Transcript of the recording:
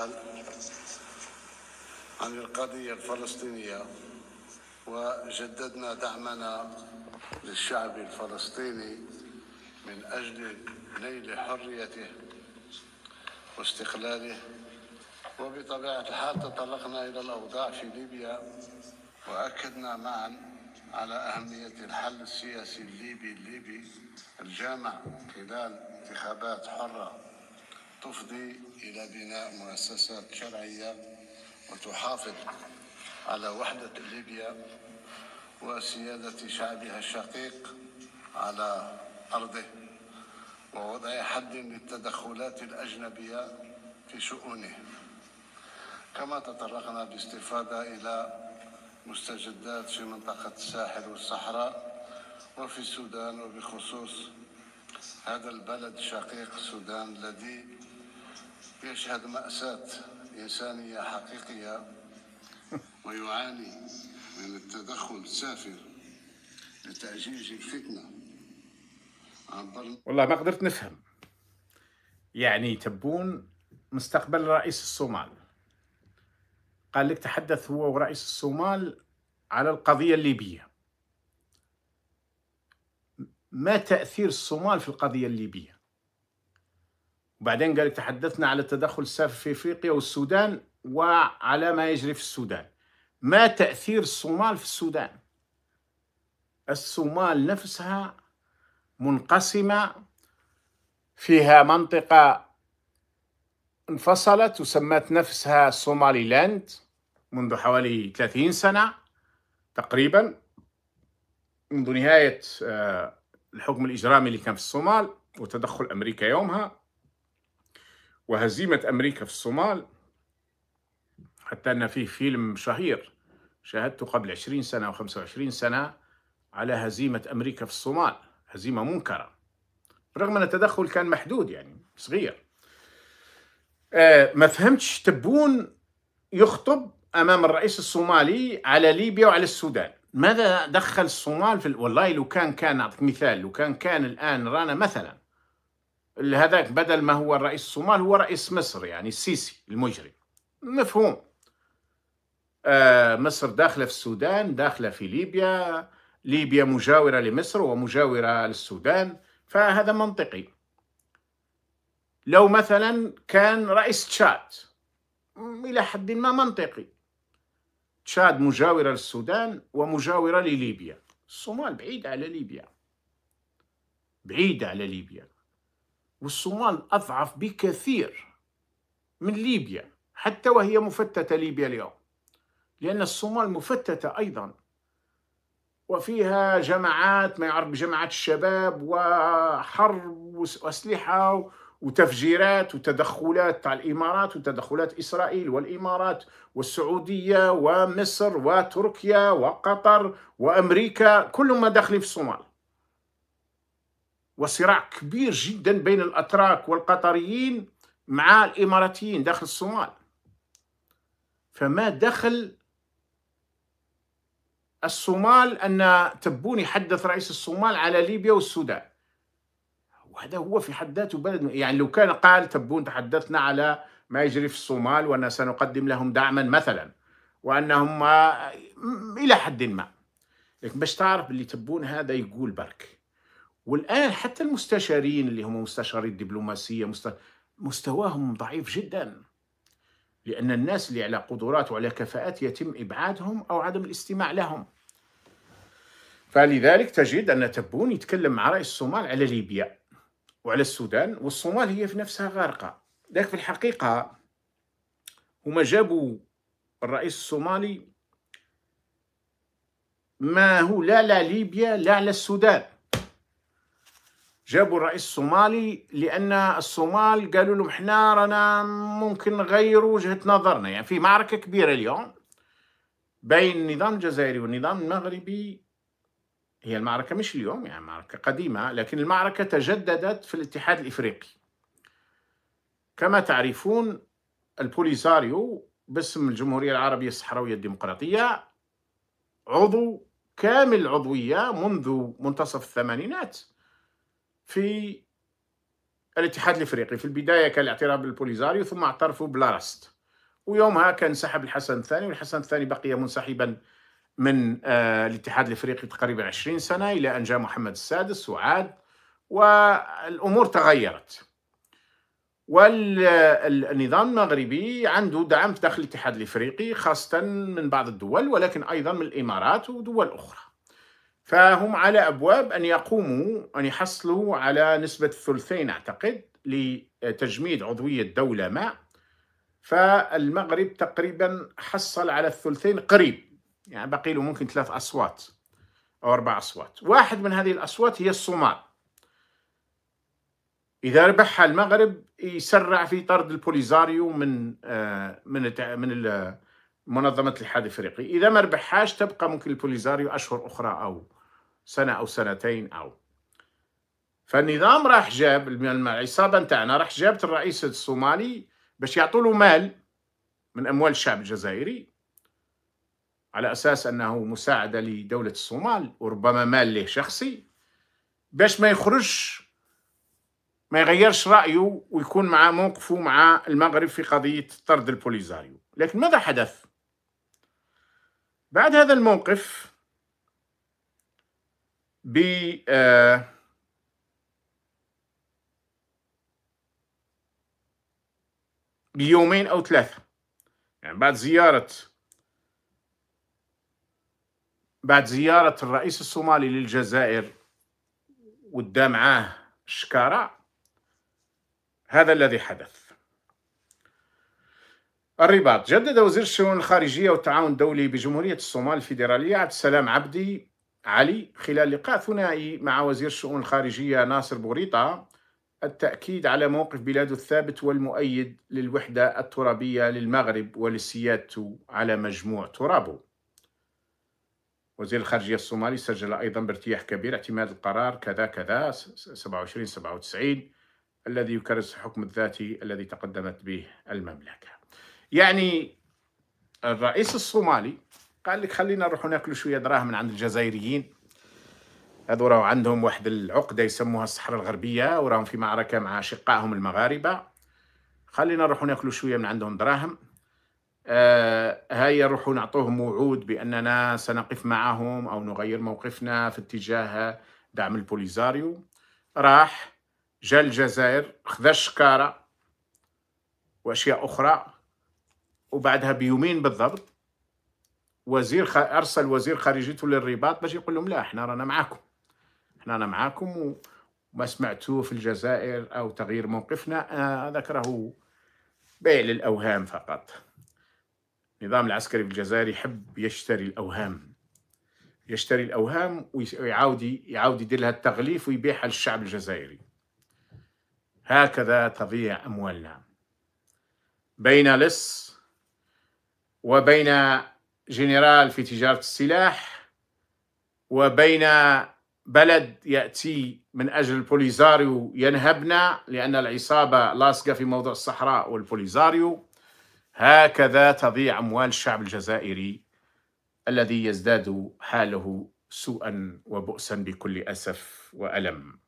السؤال عن القضية الفلسطينية، وجددنا دعمنا للشعب الفلسطيني من أجل نيل حريته واستقلاله. وبطبيعة الحال تطرقنا إلى الأوضاع في ليبيا، وأكدنا معا على أهمية الحل السياسي الليبي الجامع خلال انتخابات حرة تفضي إلى بناء مؤسسات شرعية وتحافظ على وحدة ليبيا وسيادة شعبها الشقيق على أرضه، ووضع حد للتدخلات الأجنبية في شؤونه. كما تطرقنا باستفاضة إلى مستجدات في منطقة الساحل والصحراء وفي السودان، وبخصوص هذا البلد الشقيق السودان الذي يشهد مأساة إنسانية حقيقية ويعاني من التدخل السافر لتأجيج الفتنة عبر. والله ما قدرت نفهم. يعني تبون مستقبل رئيس الصومال، قال لك تحدث هو ورئيس الصومال على القضية الليبية. ما تأثير الصومال في القضية الليبية؟ وبعدين قال لك تحدثنا على التدخل السافر في أفريقيا والسودان وعلى ما يجري في السودان. ما تأثير الصومال في السودان؟ الصومال نفسها منقسمة، فيها منطقة انفصلت وسمت نفسها صومالي لاند منذ حوالي 30 سنة تقريبا، منذ نهاية الحكم الإجرامي اللي كان في الصومال وتدخل أمريكا يومها وهزيمة أمريكا في الصومال، حتى أن فيه فيلم شهير شاهدته قبل 20 سنة أو 25 سنة على هزيمة أمريكا في الصومال، هزيمة منكرة رغم أن التدخل كان محدود يعني صغير. ما فهمتش تبون يخطب أمام الرئيس الصومالي على ليبيا وعلى السودان. ماذا دخل الصومال في والله لو كان أعطيك مثال، لو كان الآن رانا مثلا هذاك بدل ما هو الرئيس الصومال هو رئيس مصر، يعني السيسي المجرم، مفهوم. مصر داخلة في السودان، داخلة في ليبيا، ليبيا مجاورة لمصر ومجاورة للسودان، فهذا منطقي. لو مثلا كان رئيس تشاد إلى حد ما منطقي، تشاد مجاورة للسودان ومجاورة لليبيا، الصومال بعيدة على ليبيا، بعيدة على ليبيا، والصومال أضعف بكثير من ليبيا حتى وهي مفتتة ليبيا اليوم، لأن الصومال مفتتة أيضا وفيها جماعات ما يعرف بجماعات الشباب وحرب وأسلحة وتفجيرات وتدخلات على الإمارات وتدخلات إسرائيل والإمارات والسعودية ومصر وتركيا وقطر وأمريكا، كلهم ما داخلين في الصومال، وصراع كبير جدا بين الأتراك والقطريين مع الإماراتيين داخل الصومال. فما دخل الصومال أن تبون يحدث رئيس الصومال على ليبيا والسودان، وهذا هو في حد ذاته بلد. يعني لو كان قال تبون تحدثنا على ما يجري في الصومال وأن سنقدم لهم دعما مثلا وأنهم إلى حد ما، لكن باش تعرف اللي تبون هذا يقول برك. والآن حتى المستشارين اللي هم مستشاري الدبلوماسية مستواهم ضعيف جدا، لأن الناس اللي على قدرات وعلى كفاءات يتم إبعادهم أو عدم الاستماع لهم. فلذلك تجد أن تبون يتكلم مع رئيس الصومال على ليبيا وعلى السودان، والصومال هي في نفسها غارقة. لكن في الحقيقة هم جابوا الرئيس الصومالي ما هو لا ليبيا لا للسودان، جابوا الرئيس الصومالي لأن الصومال قالوا لهم احنا رانا ممكن نغير وجهة نظرنا. يعني في معركة كبيرة اليوم بين النظام الجزائري والنظام المغربي، هي المعركة مش اليوم، يعني معركة قديمة، لكن المعركة تجددت في الاتحاد الإفريقي. كما تعرفون البوليساريو باسم الجمهورية العربية الصحراوية الديمقراطية عضو كامل العضوية منذ منتصف الثمانينات في الاتحاد الإفريقي. في البداية كان الاعتراف بالبوليساريو ثم اعترفوا بلارست، ويومها كان انسحب الحسن الثاني، والحسن الثاني بقي منسحبا من الاتحاد الافريقي تقريبا 20 سنه الى ان جاء محمد السادس وعاد، والامور تغيرت. والنظام المغربي عنده دعم في داخل الاتحاد الافريقي خاصه من بعض الدول، ولكن ايضا من الامارات ودول اخرى. فهم على ابواب ان يقوموا ان يحصلوا على نسبه ثلثين اعتقد لتجميد عضويه دوله ما. فالمغرب تقريبا حصل على الثلثين قريب، يعني بقي له ممكن 3 أصوات أو 4 أصوات. واحد من هذه الأصوات هي الصومال. إذا ربحها المغرب يسرع في طرد البوليزاريو من منظمة الاتحاد الافريقي. إذا ما ربحهاش تبقى ممكن البوليزاريو أشهر أخرى أو سنة أو سنتين أو. فالنظام راح جاب العصابة نتاعنا راح جابت الرئيس الصومالي باش يعطوا له مال من أموال الشعب الجزائري على أساس أنه مساعدة لدولة الصومال، وربما مال له شخصي، باش ما يخرج ما يغيرش رأيه ويكون مع موقفه مع المغرب في قضية طرد البوليزاريو. لكن ماذا حدث؟ بعد هذا الموقف بيومين أو 3، يعني بعد زيارة الرئيس الصومالي للجزائر ودا معاه شكارة، هذا الذي حدث. الرباط. جدد وزير الشؤون الخارجية والتعاون الدولي بجمهورية الصومال الفيدرالية عبد السلام عبدي علي خلال لقاء ثنائي مع وزير الشؤون الخارجية ناصر بوريطة التأكيد على موقف بلاده الثابت والمؤيد للوحدة الترابية للمغرب ولسيادته على مجموع ترابه. وزير الخارجية الصومالي سجل أيضا بارتياح كبير اعتماد القرار كذا 2797 الذي يكرس الحكم الذاتي الذي تقدمت به المملكة. يعني الرئيس الصومالي قال لك خلينا نروح ناكل شوية دراهم من عند الجزائريين، هذو راهو عندهم واحد العقدة يسموها الصحراء الغربية وراهم في معركة مع أشقائهم المغاربة، خلينا نروح ناكل شوية من عندهم دراهم. هيا نروحوا نعطوهم وعود بأننا سنقف معهم أو نغير موقفنا في اتجاه دعم البوليزاريو. راح جاء الجزائر خذا الشكارة وأشياء أخرى، وبعدها بيومين بالضبط أرسل وزير خارجيته للرباط باش يقول لهم لا احنا رانا معاكم وما سمعتوه في الجزائر أو تغيير موقفنا، هذاك راهو بيع للأوهام فقط. النظام العسكري في الجزائر يحب يشتري الأوهام ويعاود يدير لها التغليف ويبيعها للشعب الجزائري. هكذا تضيع أموالنا بين لص وبين جنرال في تجارة السلاح وبين بلد يأتي من أجل البوليزاريو ينهبنا لأن العصابة لاصقة في موضوع الصحراء والبوليزاريو. هكذا تضيع أموال الشعب الجزائري الذي يزداد حاله سوءا وبؤسا بكل أسف وألم.